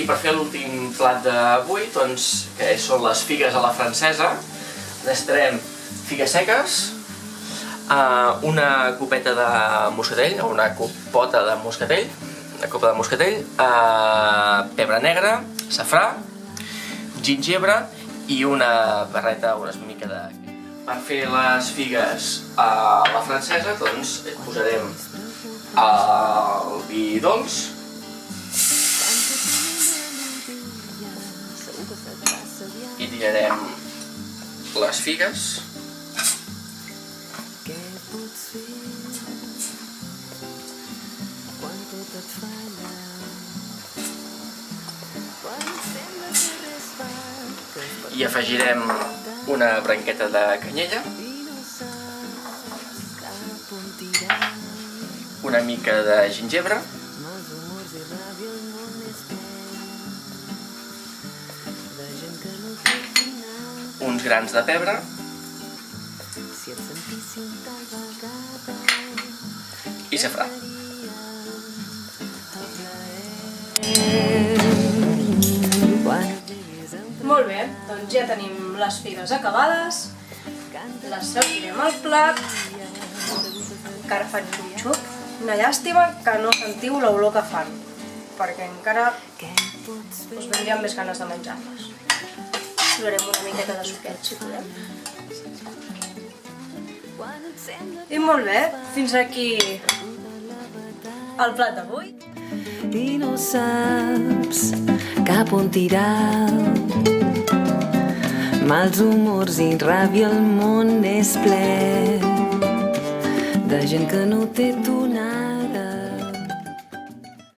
I per fer l'últim plat d'avui, que són les figues a la francesa, necessitarem figues seques, una copeta de moscatell, o una copota de moscatell, pebre negre, safrà, gingebre i una barreta, una mica de... Per fer les figues a la francesa, doncs posarem el vi dolç, i tirarem les figues, i afegirem una branqueta de canyella, una mica de gingebre, uns grans de pebre i safrà. Molt bé, doncs ja tenim les figues acabades, les servirem al plat. Encara faig un xup. Una llàstima que no sentiu l'olor que fan, perquè encara us vendrien més ganes de menjar-les. Farem una miqueta de suquet, si podem. I molt bé, fins aquí el plat d'avui. I no saps cap on tirar, mals humors i ràbia, el món és ple de gent que no té tonada.